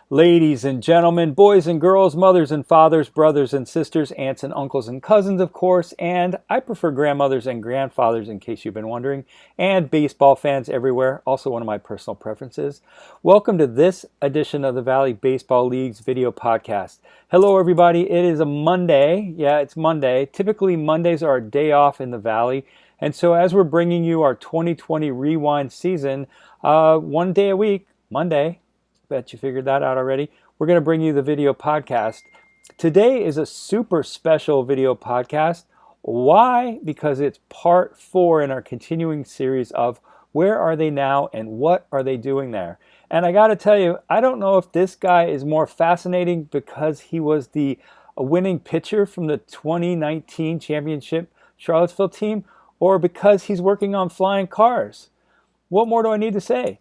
Ladies and gentlemen, boys and girls, mothers and fathers, brothers and sisters, aunts and uncles and cousins, of course, and I prefer grandmothers and grandfathers in case you've been wondering, and baseball fans everywhere, also one of my personal preferences. Welcome to this edition of the Valley Baseball League's video podcast. Hello everybody, it is a Monday. Yeah, it's Monday. Typically Mondays are a day off in the Valley, and so as we're bringing you our 2020 Rewind season, one day a week, Monday, bet you figured that out already. We're going to bring you the video podcast. Today is a super special video podcast. Why? Because it's part 4 in our continuing series of Where Are They Now and What Are They Doing There? And I got to tell you, I don't know if this guy is more fascinating because he was the winning pitcher from the 2019 championship Charlottesville team, or because he's working on flying cars. What more do I need to say?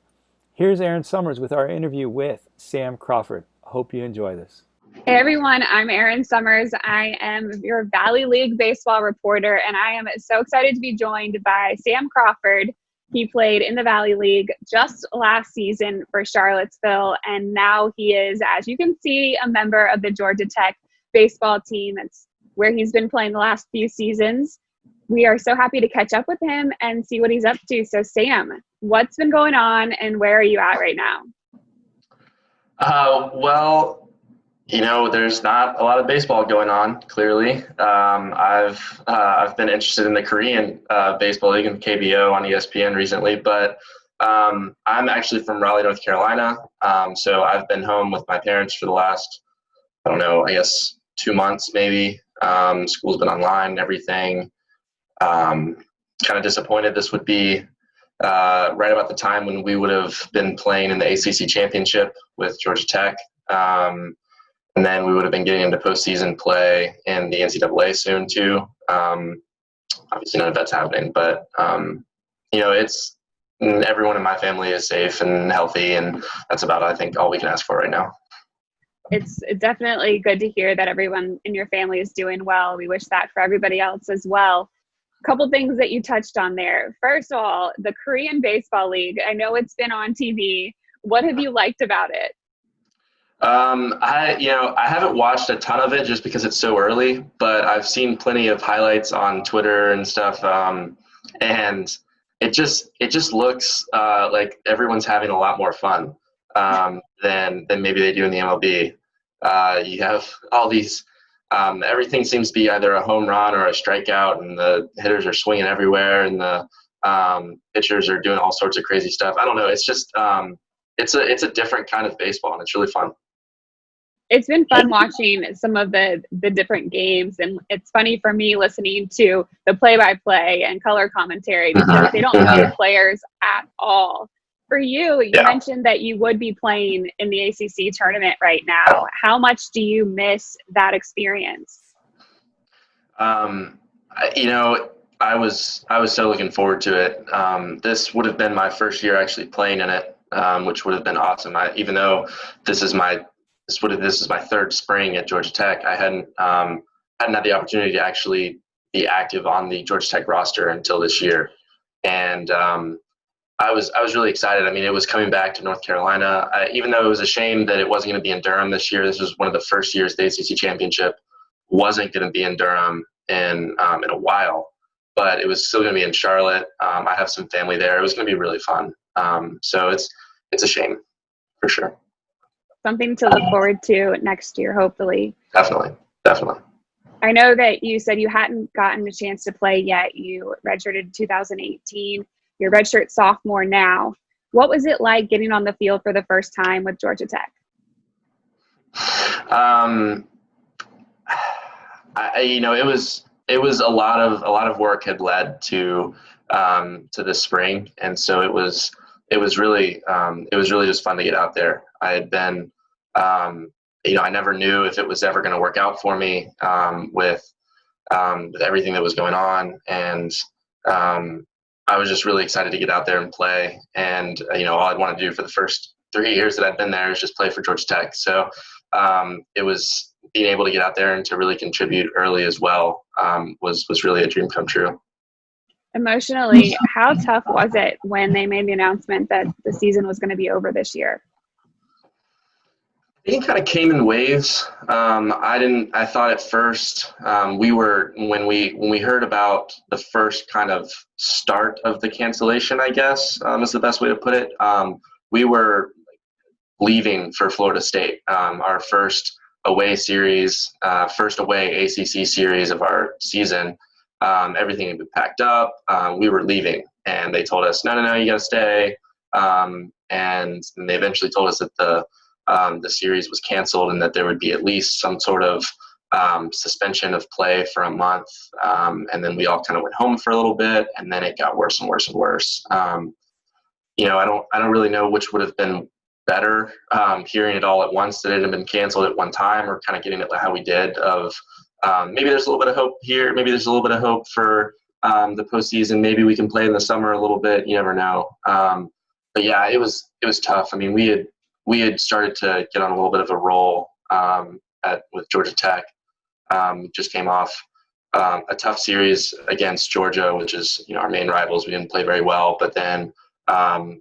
Here's Erin Summers with our interview with Sam Crawford. Hope you enjoy this. Hey everyone, I'm Erin Summers. I am your Valley League baseball reporter, and I am so excited to be joined by Sam Crawford. He played in the Valley League just last season for Charlottesville, and now he is, as you can see, a member of the Georgia Tech baseball team. That's where he's been playing the last few seasons. We are so happy to catch up with him and see what he's up to. So Sam, what's been going on and where are you at right now? Well, there's not a lot of baseball going on, clearly. I've been interested in the Korean baseball league and KBO on ESPN recently, but I'm actually from Raleigh, North Carolina. So I've been home with my parents for the last, 2 months maybe. School's been online and everything. Kind of disappointed this would be right about the time when we would have been playing in the ACC Championship with Georgia Tech. And then we would have been getting into postseason play in the NCAA soon too. Obviously none of that's happening, but it's everyone in my family is safe and healthy, and that's about, I think, all we can ask for right now. It's definitely good to hear that everyone in your family is doing well. We wish that for everybody else as well. Couple things that you touched on there. First of all, the Korean Baseball League. I know it's been on TV. What have you liked about it? I haven't watched a ton of it just because it's so early, but I've seen plenty of highlights on Twitter and stuff. And it just looks like everyone's having a lot more fun than maybe they do in the MLB. You have all these. Everything seems to be either a home run or a strikeout, and the hitters are swinging everywhere, and the pitchers are doing all sorts of crazy stuff. I don't know. It's just it's a different kind of baseball, and it's really fun. It's been fun watching some of the different games, and it's funny for me listening to the play-by-play and color commentary because they don't know the players at all. For you, you mentioned that you would be playing in the ACC tournament right now. How much do you miss that experience? I was so looking forward to it. This would have been my first year actually playing in it, which would have been awesome. Even though this is my third spring at Georgia Tech, I hadn't had the opportunity to actually be active on the Georgia Tech roster until this year, and I was really excited. I mean, it was coming back to North Carolina. Even though it was a shame that it wasn't going to be in Durham this year. This was one of the first years the ACC Championship wasn't going to be in Durham in a while, but it was still going to be in Charlotte. I have some family there. It was going to be really fun. So it's a shame for sure. Something to look forward to next year, hopefully. Definitely. I know that you said you hadn't gotten a chance to play yet. You redshirted in 2018. You're redshirt sophomore now. What was it like getting on the field for the first time with Georgia Tech? It was a lot of work had led to this spring, and so it was really just fun to get out there. I had been I never knew if it was ever going to work out for me with everything that was going on, and I was just really excited to get out there and play. And, all I'd want to do for the first 3 years that I've been there is just play for Georgia Tech. So it was being able to get out there and to really contribute early as well was really a dream come true. Emotionally, how tough was it when they made the announcement that the season was going to be over this year? It kind of came in waves. I thought at first when we heard about the first kind of start of the cancellation, I guess is the best way to put it. We were leaving for Florida State. Our first away series, first away ACC series of our season. Everything had been packed up. We were leaving, and they told us, no, you got to stay. And they eventually told us that the series was canceled and that there would be at least some sort of suspension of play for a month. And then we all kind of went home for a little bit, and then it got worse and worse and worse. I don't really know which would have been better, hearing it all at once that it had been canceled at one time, or kind of getting it how we did of maybe there's a little bit of hope here, maybe there's a little bit of hope for the postseason, maybe we can play in the summer a little bit, you never know. But yeah, it was tough. I mean, we had started to get on a little bit of a roll with Georgia Tech. Just came off a tough series against Georgia, which is our main rivals. We didn't play very well, but then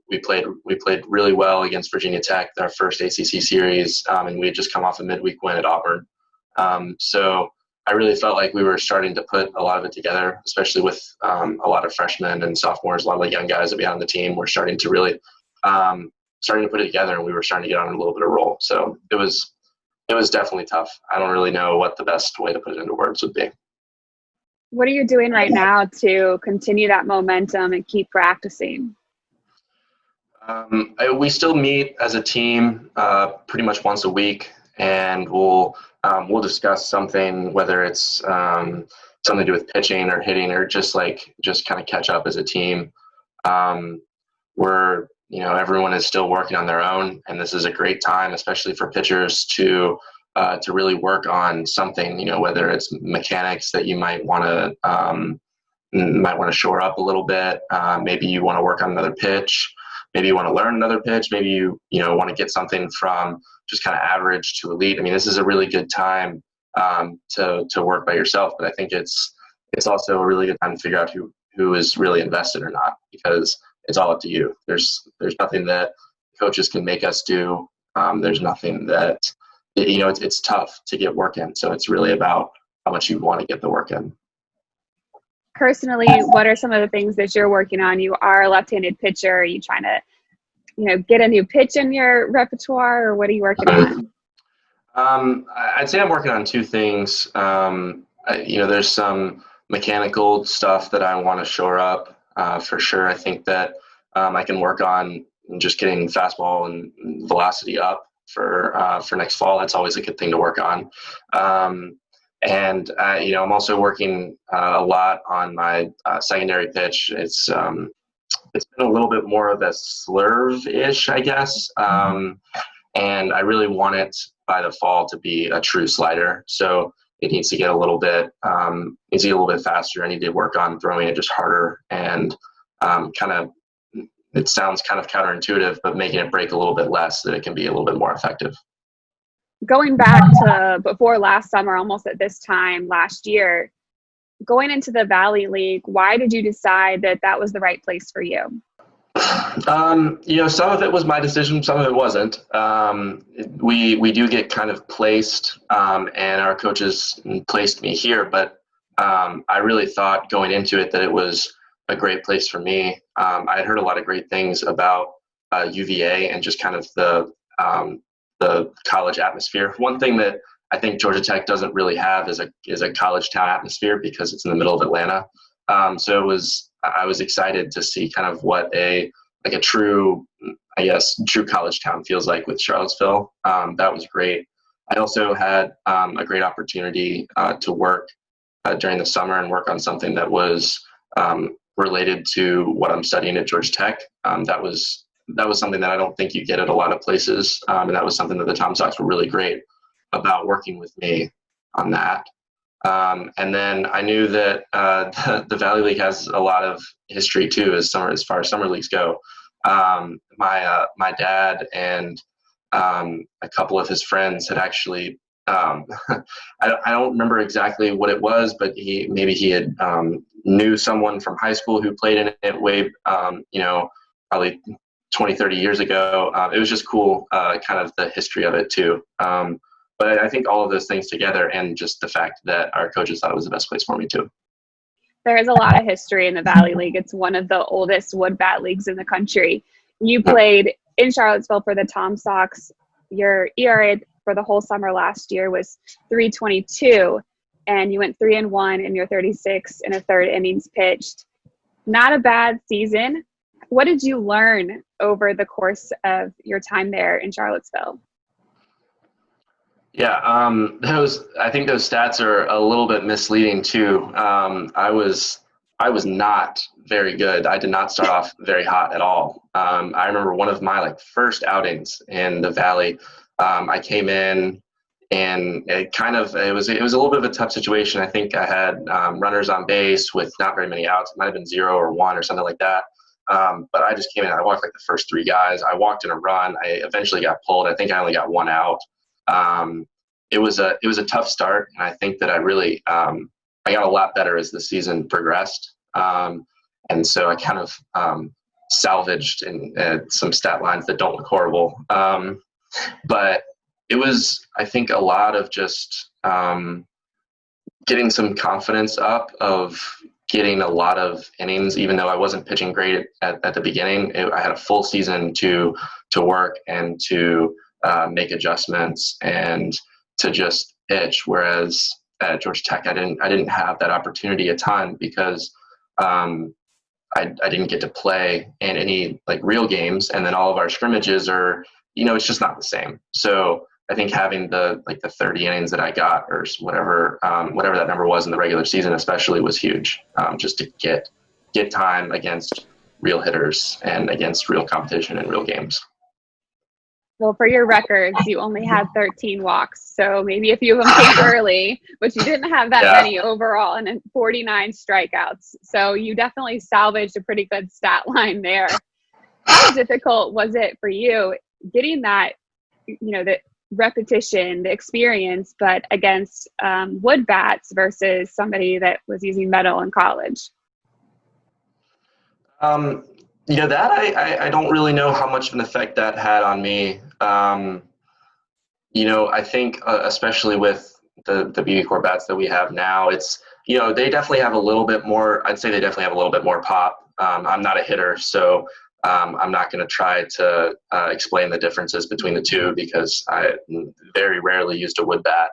we played really well against Virginia Tech, our first ACC series, and we had just come off a midweek win at Auburn. So I really felt like we were starting to put a lot of it together, especially with a lot of freshmen and sophomores, a lot of the young guys that we had on the team were starting to really starting to put it together, and we were starting to get on a little bit of roll. So it was definitely tough. I don't really know what the best way to put it into words would be. What are you doing right now to continue that momentum and keep practicing? We still meet as a team pretty much once a week, and we'll discuss something, whether it's something to do with pitching or hitting, or just kind of catch up as a team. Everyone is still working on their own, and this is a great time, especially for pitchers, to really work on something. Whether it's mechanics that you might want to shore up a little bit. Maybe you want to work on another pitch. Maybe you want to learn another pitch. Maybe you want to get something from just kind of average to elite. I mean, this is a really good time to work by yourself, but I think it's also a really good time to figure out who is really invested or not, because it's all up to you. There's nothing that coaches can make us do. There's nothing that it's tough to get work in. So it's really about how much you want to get the work in. Personally, what are some of the things that you're working on? You are a left-handed pitcher. Are you trying to, get a new pitch in your repertoire, or what are you working on? I'd say I'm working on two things. There's some mechanical stuff that I want to shore up for sure. I think that I can work on just getting fastball and velocity up for next fall. That's always a good thing to work on. And I'm also working a lot on my secondary pitch. It's been a little bit more of a slurve-ish, I guess. And I really want it by the fall to be a true slider. So it needs to get a little bit faster. I need to work on throwing it just harder and it sounds kind of counterintuitive, but making it break a little bit less so that it can be a little bit more effective. Going back to before last summer, almost at this time last year, going into the Valley League, why did you decide that was the right place for you? Some of it was my decision, some of it wasn't. We do get kind of placed, and our coaches placed me here, but I really thought going into it that it was a great place for me. I had heard a lot of great things about UVA and just kind of the college atmosphere. One thing that I think Georgia Tech doesn't really have is a college town atmosphere because it's in the middle of Atlanta. So I was excited to see kind of what a true college town feels like with Charlottesville. That was great. I also had a great opportunity to work during the summer and work on something that was related to what I'm studying at Georgia Tech. That was something that I don't think you get at a lot of places, and that was something that the Tom Sox were really great about working with me on that. And then I knew that the Valley League has a lot of history too, as far as summer leagues go. My dad and a couple of his friends had actually I don't remember exactly what it was, but he had knew someone from high school who played in it way probably 20, 30 years ago. It was just cool, kind of the history of it too. But I think all of those things together, and just the fact that our coaches thought it was the best place for me too. There is a lot of history in the Valley League. It's one of the oldest wood bat leagues in the country. You played in Charlottesville for the Tom Sox. Your ERA for the whole summer last year was 3.22, and you went 3-1 in your 36 and a third innings pitched. Not a bad season. What did you learn over the course of your time there in Charlottesville? Yeah, I think those stats are a little bit misleading too. I was not very good. I did not start off very hot at all. I remember one of my first outings in the Valley. I came in, and it was a little bit of a tough situation. I think I had runners on base with not very many outs. It might have been 0 or 1 or something like that. But I just came in. I walked the first 3 guys. I walked in a run. I eventually got pulled. I think I only got 1 out. It was a tough start, and I think that I really I got a lot better as the season progressed. And so I kind of salvaged some stat lines that don't look horrible. But it was, I think, a lot of just getting some confidence up, of getting a lot of innings, even though I wasn't pitching great at the beginning. I had a full season to work and to make adjustments and to just pitch. Whereas at Georgia Tech, I didn't have that opportunity a ton, because I didn't get to play in any real games, and then all of our scrimmages are, it's just not the same. So I think having the 30 innings that I got, or whatever that number was in the regular season especially, was huge, just to get time against real hitters and against real competition in real games. Well, for your records, you only had 13 walks, so maybe a few of them came early, but you didn't have that many overall, and then 49 strikeouts. So you definitely salvaged a pretty good stat line there. How difficult was it for you getting that, the repetition, the experience, but against wood bats versus somebody that was using metal in college? That I don't really know how much of an effect that had on me. I think especially with the BB Core bats that we have now, it's, they definitely have a little bit more, I'd say they definitely have a little bit more pop. I'm not a hitter, so I'm not going to try to explain the differences between the two, because I very rarely used a wood bat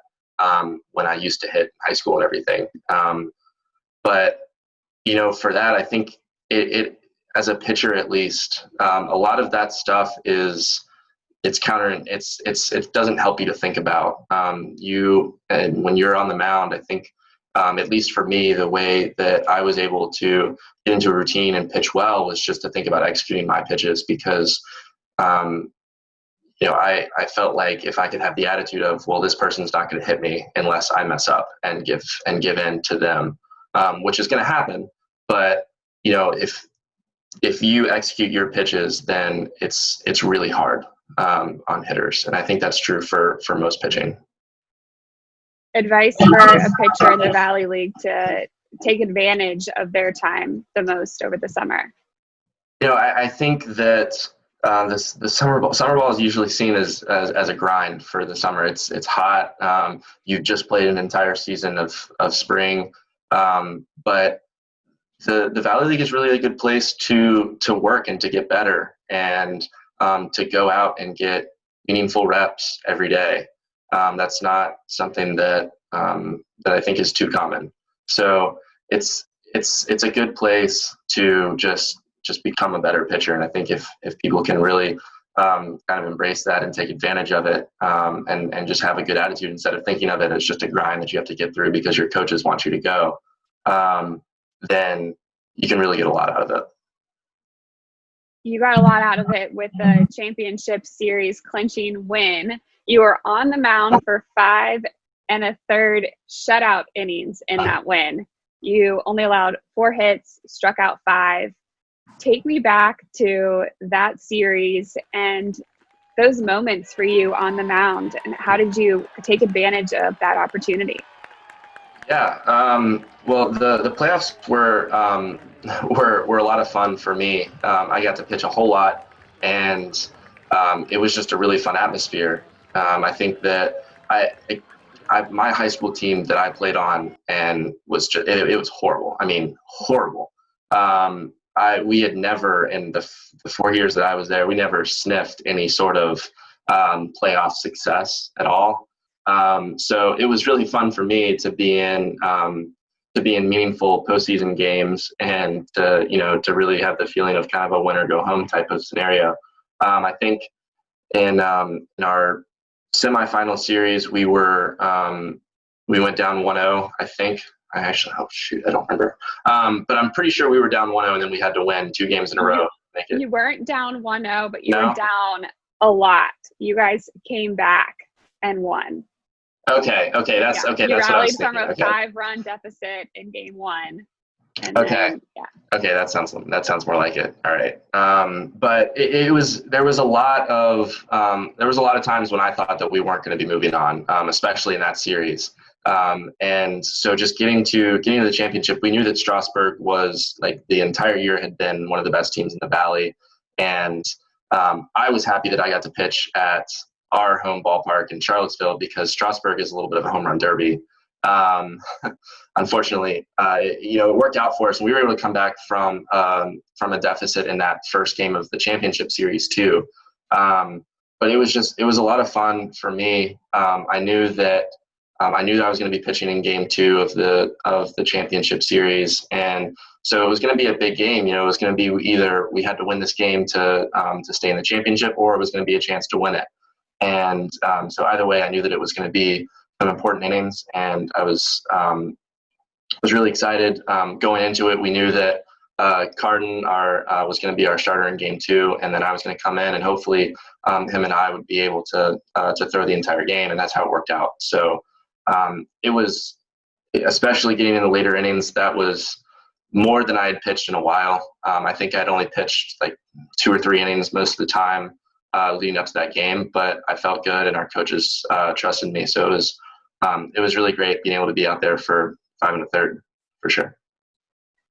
when I used to hit high school and everything. But, for that, I think it as a pitcher, at least, a lot of that stuff it doesn't help you to think about. And when you're on the mound, I think, at least for me, the way that I was able to get into a routine and pitch well was just to think about executing my pitches, because, I felt like if I could have the attitude of, well, this person's not going to hit me unless I mess up and give in to them, which is going to happen. But, if you execute your pitches, then it's really hard on hitters. And I think that's true for most pitching. Advice for a pitcher in the Valley League to take advantage of their time the most over the summer? I think that the summer ball is usually seen as a grind for the summer. It's hot. You've just played an entire season of spring, but the Valley League is really a good place to work and to get better, and to go out and get meaningful reps every day. That's not something that I think is too common. So it's a good place to just become a better pitcher. And I think if people can really kind of embrace that and take advantage of it, and just have a good attitude instead of thinking of it as just a grind that you have to get through because your coaches want you to go, then you can really get a lot out of it. You got a lot out of it with the championship series clinching win. You were on the mound for 5 1/3 shutout innings in that win. You only allowed 4 hits, struck out 5. Take me back to that series and those moments for you on the mound, and how did you take advantage of that opportunity? Yeah, well, the playoffs were a lot of fun for me. I got to pitch a whole lot, and it was just a really fun atmosphere. I think that my high school team that I played on and was just, it was horrible. I mean, horrible. We had never, in the 4 years that I was there, we never sniffed any sort of playoff success at all. So it was really fun for me to be in meaningful postseason games and to really have the feeling of kind of a win or go home type of scenario. I think in our semifinal series, we went down 1-0, I think. I don't remember. But I'm pretty sure we were down 1-0, and then we had to win 2 games in a row to make it. You weren't down 1-0, but you were down a lot. You guys came back and won. Okay, that's okay. You That's what I was rallied thinking. from a 5-run deficit in game 1. And Okay. Then, yeah. Okay, that sounds more like it. All right. But there was a lot of times when I thought that we weren't going to be moving on, especially in that series. And so just getting to the championship, we knew that Strasburg was, like, the entire year had been one of the best teams in the Valley, and I was happy that I got to pitch at our home ballpark in Charlottesville because Strasburg is a little bit of a home run derby. Unfortunately, it worked out for us, and we were able to come back from a deficit in that first game of the championship series too. But it was a lot of fun for me. I knew that I was going to be pitching in game 2 of the championship series, and so it was going to be a big game. It was going to be either we had to win this game to stay in the championship, or it was going to be a chance to win it. And so either way, I knew that it was going to be some important innings, and I was really excited going into it. We knew that Carden was going to be our starter in game 2, and then I was going to come in, and hopefully him and I would be able to throw the entire game, and that's how it worked out. So it was, especially getting in the later innings, that was more than I had pitched in a while. I think I'd only pitched like 2 or 3 innings most of the time leading up to that game, but I felt good, and our coaches trusted me. So it was really great being able to be out there for 5 1/3 for sure.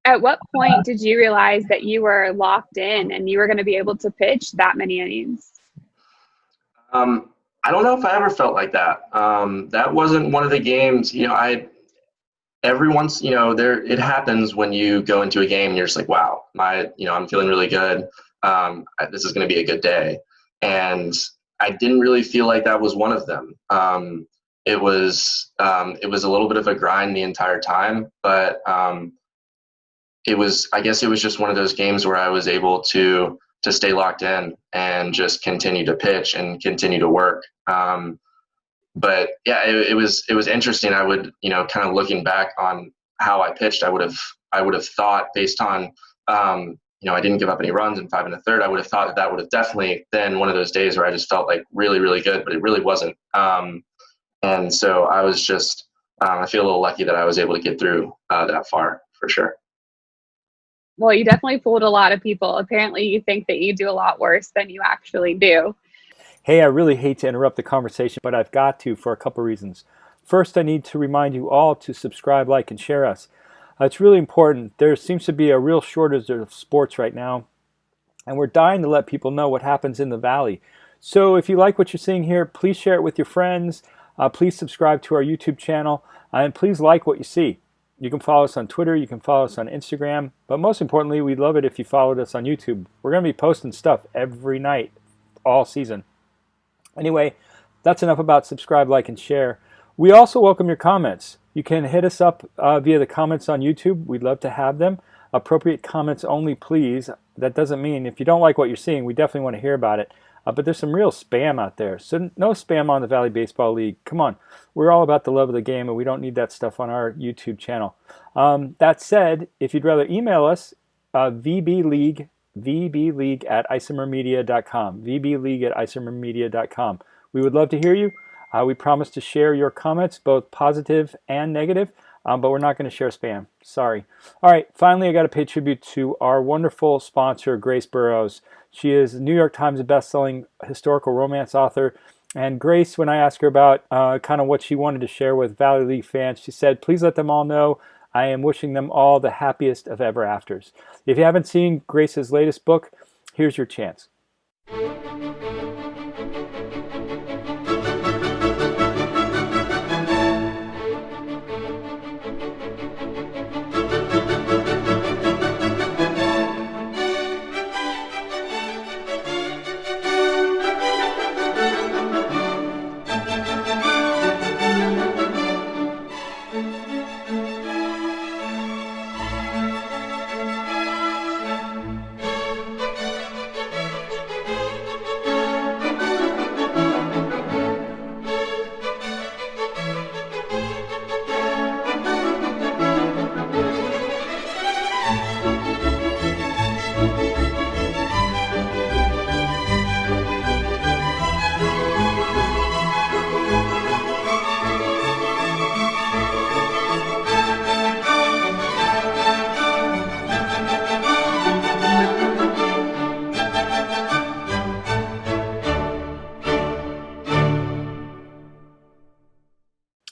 At what point did you realize that you were locked in and you were going to be able to pitch that many innings? I don't know if I ever felt like that. That wasn't one of the games, every once, it happens when you go into a game and you're just like, wow, I'm feeling really good. This is going to be a good day. And I didn't really feel like that was one of them. It was a little bit of a grind the entire time, but I guess it was just one of those games where I was able to stay locked in and just continue to pitch and continue to work. But yeah, it was interesting. I would, kind of looking back on how I pitched, I would have thought, based on, I didn't give up any runs in 5 1/3. I would have thought that would have definitely been one of those days where I just felt like really, really good, but it really wasn't. And so I was just, I feel a little lucky that I was able to get through that far for sure. Well, you definitely fooled a lot of people. Apparently you think that you do a lot worse than you actually do. Hey, I really hate to interrupt the conversation, but I've got to for a couple reasons. First, I need to remind you all to subscribe, like, and share us. It's really important. There seems to be a real shortage of sports right now, and we're dying to let people know what happens in the Valley. So if you like what you're seeing here, please share it with your friends. Please subscribe to our YouTube channel, and please like what you see. You can follow us on Twitter, you can follow us on Instagram, but most importantly, we'd love it if you followed us on YouTube. We're going to be posting stuff every night, all season. Anyway, that's enough about subscribe, like, and share. We also welcome your comments. You can hit us up via the comments on YouTube. We'd love to have them. Appropriate comments only, please. That doesn't mean if you don't like what you're seeing, we definitely want to hear about it. But there's some real spam out there. So no spam on the Valley Baseball League. Come on. We're all about the love of the game, and we don't need that stuff on our YouTube channel. That said, if you'd rather email us, VBLeague at isomermedia.com. VBLeague at isomermedia.com. We would love to hear you. We promise to share your comments, both positive and negative, but we're not going to share spam. Sorry. All right, finally, I got to pay tribute to our wonderful sponsor, Grace Burrows. She is a New York Times best-selling historical romance author. And Grace, when I asked her about kind of what she wanted to share with Valley League fans, she said, please let them all know I am wishing them all the happiest of ever afters. If you haven't seen Grace's latest book, here's your chance.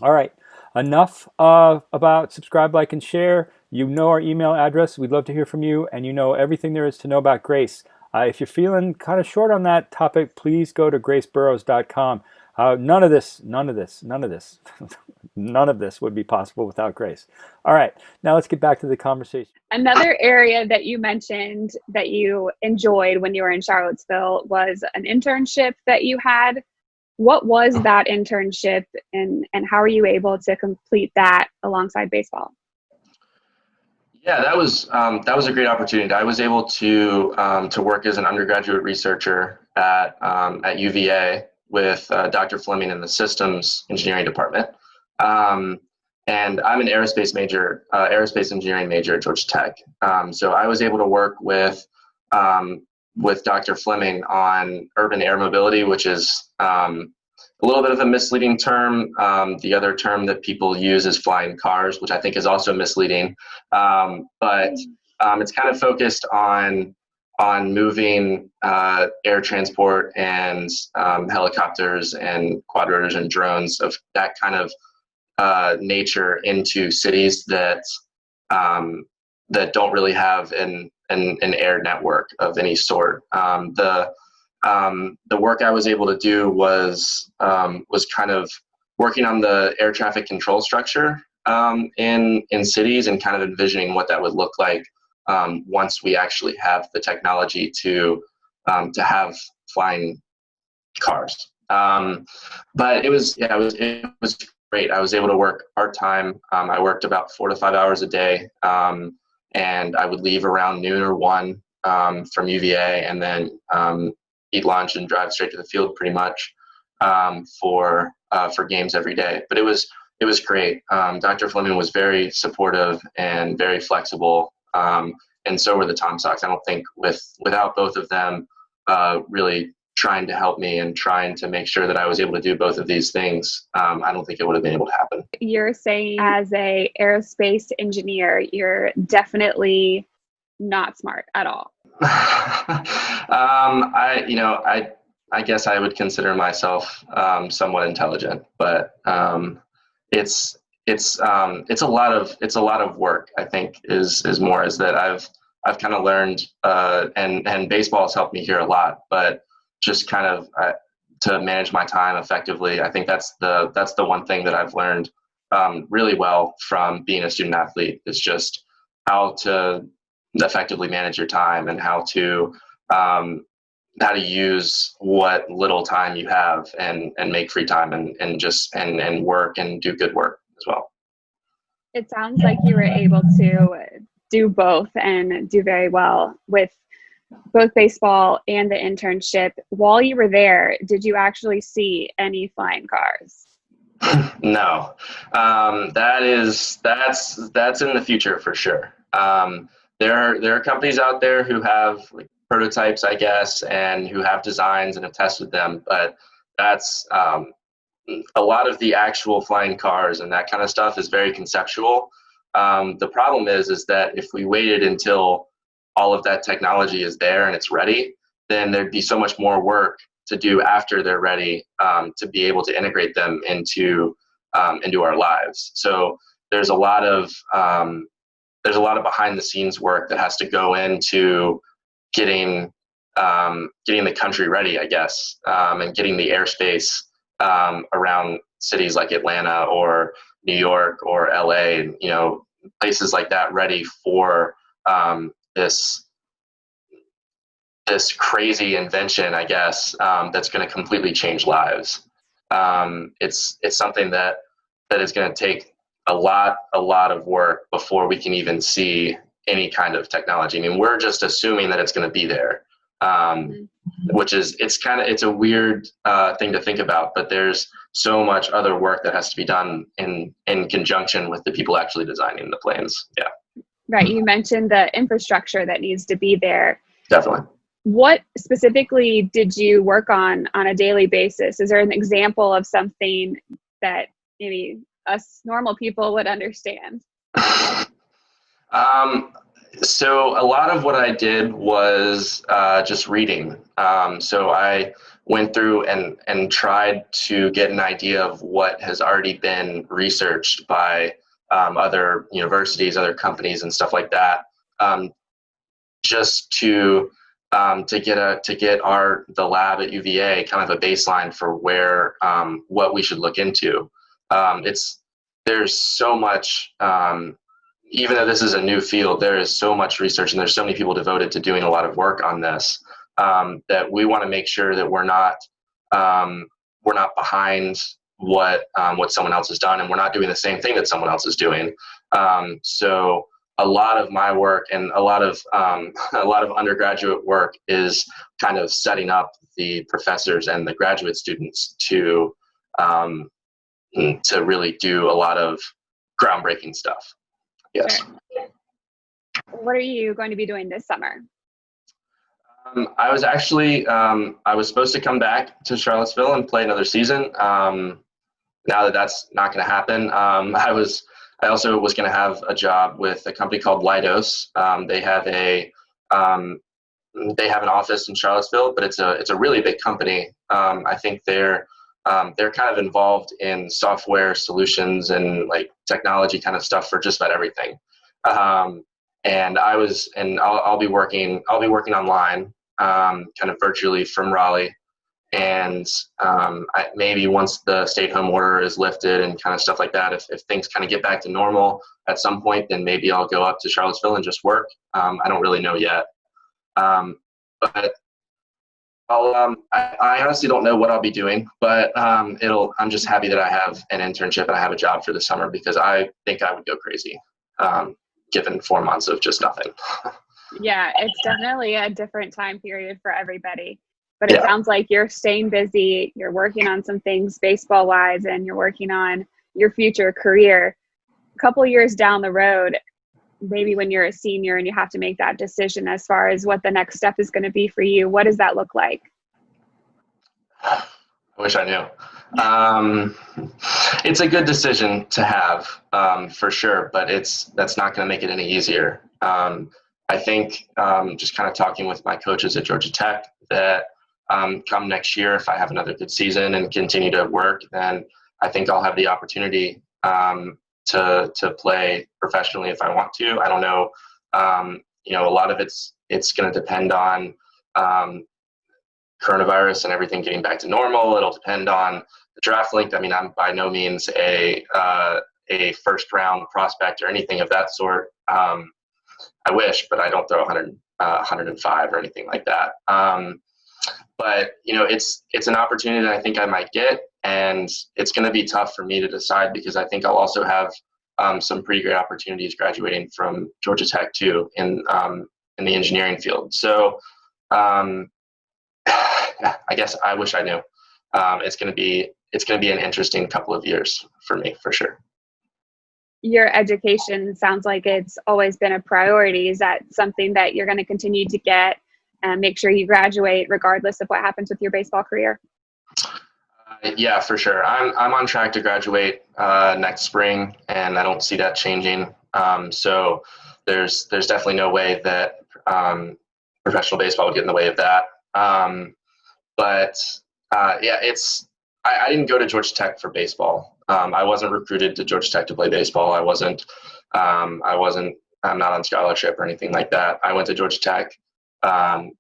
All right. Enough about subscribe, like, and share. You know our email address. We'd love to hear from you, and you know everything there is to know about Grace. If you're feeling kind of short on that topic, please go to graceburrows.com. None of this none of this would be possible without Grace. All right, now let's get back to the conversation. Another area that you mentioned that you enjoyed when you were in Charlottesville was an internship that you had. What was that internship, and how are you able to complete that alongside baseball? Yeah, that was a great opportunity. I was able to work as an undergraduate researcher at UVA with Dr. Fleming in the systems engineering department, and I'm an aerospace engineering major at Georgia Tech. So I was able to work with Dr. Fleming on urban air mobility, which is a little bit of a misleading term. The other term that people use is flying cars, which I think is also misleading. But it's kind of focused on moving air transport and helicopters and quadrotors and drones of that kind of nature into cities that don't really have an air network of any sort. The work I was able to do was kind of working on the air traffic control structure in cities and kind of envisioning what that would look like once we actually have the technology to have flying cars. But it was great. I was able to work part-time. I worked about 4 to 5 hours a day, and I would leave around noon or 1 from UVA, and then eat lunch and drive straight to the field pretty much for games every day. But it was great. Dr. Fleming was very supportive and very flexible, and so were the Tom Sox. I don't think without both of them really trying to help me and trying to make sure that I was able to do both of these things, I don't think it would have been able to happen. You're saying as a aerospace engineer, you're definitely not smart at all. I guess I would consider myself somewhat intelligent, but it's a lot of work. I think is that I've kind of learned, and baseball has helped me here a lot, but just kind of to manage my time effectively. I think that's the one thing that I've learned really well from being a student athlete is just how to effectively manage your time and how to use what little time you have and make free time and work and do good work as well. It sounds like you were able to do both and do very well with both baseball and the internship. While you were there, did you actually see any flying cars? No, that's in the future for sure. There are companies out there who have like prototypes, I guess, and who have designs and have tested them, but that's a lot of the actual flying cars and that kind of stuff is very conceptual. The problem is that if we waited until all of that technology is there and it's ready, then there'd be so much more work to do after they're ready to be able to integrate them into our lives. So there's a lot of behind the scenes work that has to go into getting getting the country ready, I guess, and getting the airspace around cities like Atlanta or New York or LA, and, places like that ready for this crazy invention, I guess, that's going to completely change lives. It's something that is going to take a lot of work before we can even see any kind of technology. I mean, we're just assuming that it's going to be there, which is, it's a weird thing to think about, but there's so much other work that has to be done in conjunction with the people actually designing the planes. Yeah. Right. You mentioned the infrastructure that needs to be there. Definitely. What specifically did you work on a daily basis? Is there an example of something that maybe us normal people would understand? So a lot of what I did was just reading. So I went through and tried to get an idea of what has already been researched by other universities, other companies, and stuff like that, just to get the lab at UVA kind of a baseline for where what we should look into. There's so much. Even though this is a new field, there is so much research and there's so many people devoted to doing a lot of work on this, that we want to make sure that we're not behind what someone else has done, and we're not doing the same thing that someone else is doing. So a lot of my work and a lot of undergraduate work is kind of setting up the professors and the graduate students to really do a lot of groundbreaking stuff. Yes. Sure. What are you going to be doing this summer? I was actually, I was supposed to come back to Charlottesville and play another season. Now that that's not going to happen, I also was going to have a job with a company called Leidos. They have an office in Charlottesville, but it's a really big company. I think they're kind of involved in software solutions and like technology kind of stuff for just about everything. And I'll be working online, kind of virtually from Raleigh. And maybe once the stay-at-home order is lifted and kind of stuff like that, if things kind of get back to normal at some point, then maybe I'll go up to Charlottesville and just work. I don't really know yet. But I honestly don't know what I'll be doing, but I'm just happy that I have an internship and I have a job for the summer, because I think I would go crazy given 4 months of just nothing. Yeah, it's definitely a different time period for everybody, but it sounds like you're staying busy. You're working on some things baseball wise, and you're working on your future career. A couple years down the road, maybe when you're a senior and you have to make that decision as far as what the next step is going to be for you, what does that look like? I wish I knew. It's a good decision to have, for sure, but that's not going to make it any easier. I think just kind of talking with my coaches at Georgia Tech, that come next year, if I have another good season and continue to work, then I think I'll have the opportunity to play professionally if I want to. I don't know. A lot of it's going to depend on coronavirus and everything getting back to normal. It'll depend on the draft length. I mean, I'm by no means a first round prospect or anything of that sort. I wish, but I don't throw 105 or anything like that. But it's an opportunity that I think I might get, and it's going to be tough for me to decide, because I think I'll also have some pretty great opportunities graduating from Georgia Tech too in the engineering field. So I guess I wish I knew. It's going to be an interesting couple of years for me, for sure. Your education sounds like it's always been a priority. Is that something that you're going to continue to get and make sure you graduate regardless of what happens with your baseball career? Yeah, for sure. I'm on track to graduate next spring, and I don't see that changing. So there's definitely no way that professional baseball would get in the way of that. But I didn't go to Georgia Tech for baseball. I wasn't recruited to Georgia Tech to play baseball. I'm not on scholarship or anything like that. I went to Georgia Tech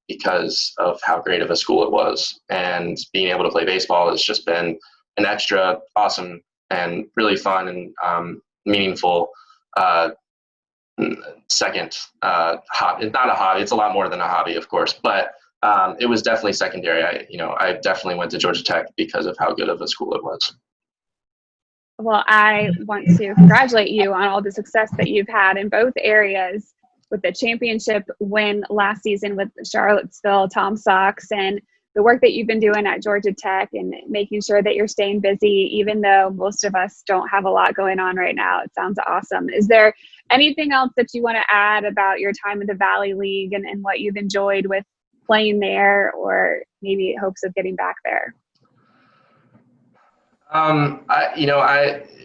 because of how great of a school it was. And being able to play baseball has just been an extra awesome and really fun and meaningful second hobby. It's not a hobby. It's a lot more than a hobby, of course, but it was definitely secondary. I definitely went to Georgia Tech because of how good of a school it was. Well, I want to congratulate you on all the success that you've had in both areas, with the championship win last season with Charlottesville Tom Sox, and the work that you've been doing at Georgia Tech and making sure that you're staying busy, even though most of us don't have a lot going on right now. It sounds awesome. Is there anything else that you want to add about your time in the Valley League and what you've enjoyed with playing there, or maybe hopes of getting back there?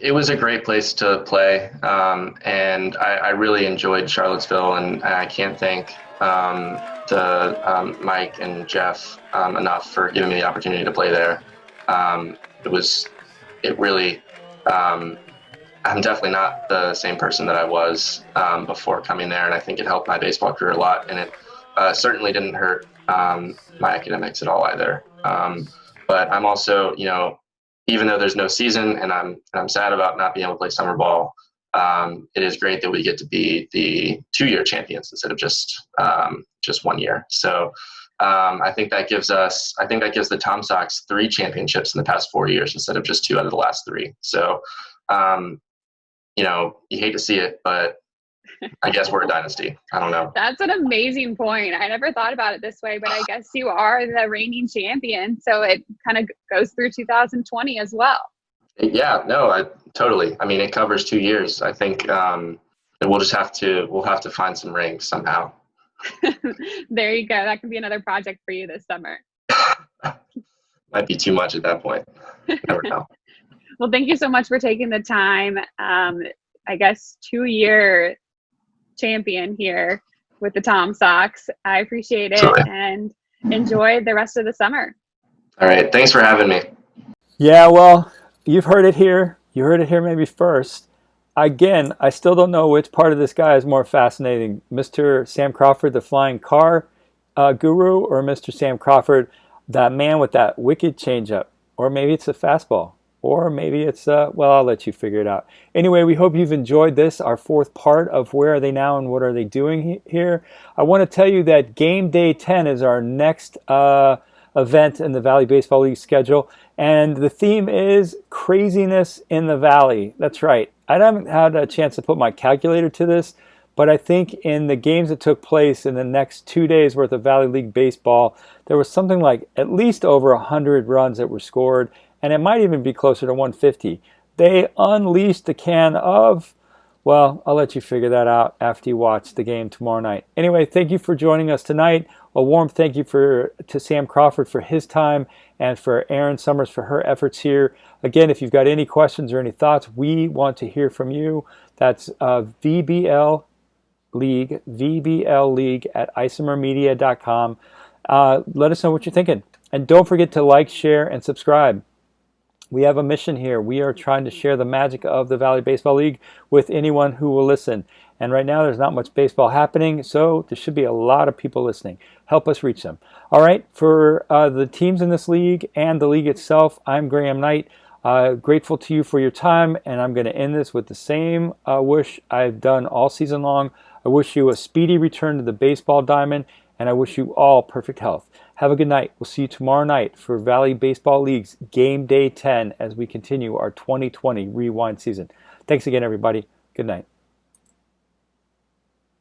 It was a great place to play, and I really enjoyed Charlottesville, and I can't thank Mike and Jeff enough for giving me the opportunity to play there. I'm definitely not the same person that I was before coming there, and I think it helped my baseball career a lot, and it certainly didn't hurt my academics at all either. But I'm also, even though there's no season and I'm sad about not being able to play summer ball, it is great that we get to be the 2-year champions instead of just 1 year. So I think that gives the Tom Sox 3 championships in the past 4 years instead of just 2 out of the last 3. So, you hate to see it, but I guess we're a dynasty. I don't know. That's an amazing point. I never thought about it this way, but I guess you are the reigning champion, so it kind of goes through 2020 as well. Yeah, no, totally. I mean, it covers 2 years. I think we'll have to find some rings somehow. There you go. That could be another project for you this summer. Might be too much at that point. Never know. Well, thank you so much for taking the time. I guess 2-year champion here with the Tom Sox. I appreciate it. Absolutely. And enjoy the rest of the summer. All right. Thanks for having me. Yeah, well, you've heard it here. You heard it here maybe first. Again, I still don't know which part of this guy is more fascinating, Mr. Sam Crawford, the flying car guru, or Mr. Sam Crawford, that man with that wicked changeup. Or maybe it's a fastball. Or maybe it's, I'll let you figure it out. Anyway, we hope you've enjoyed this, our 4th part of Where Are They Now and What Are They Doing here. I want to tell you that Game Day 10 is our next event in the Valley Baseball League schedule. And the theme is Craziness in the Valley. That's right. I haven't had a chance to put my calculator to this, but I think in the games that took place in the next 2 days worth of Valley League baseball, there was something like at least over 100 runs that were scored, and it might even be closer to 150. They unleashed the can of, well, I'll let you figure that out after you watch the game tomorrow night. Anyway, thank you for joining us tonight. A warm thank you to Sam Crawford for his time and for Erin Summers for her efforts here. Again, if you've got any questions or any thoughts, we want to hear from you. That's VBL League at isomermedia.com. Let us know what you're thinking. And don't forget to like, share, and subscribe. We have a mission here. We are trying to share the magic of the Valley Baseball League with anyone who will listen. And right now there's not much baseball happening, so there should be a lot of people listening. Help us reach them. All right, for the teams in this league and the league itself, I'm Graham Knight. Grateful to you for your time, and I'm going to end this with the same wish I've done all season long. I wish you a speedy return to the baseball diamond, and I wish you all perfect health. Have a good night. We'll see you tomorrow night for Valley Baseball League's Game Day 10 as we continue our 2020 Rewind season. Thanks again, everybody. Good night.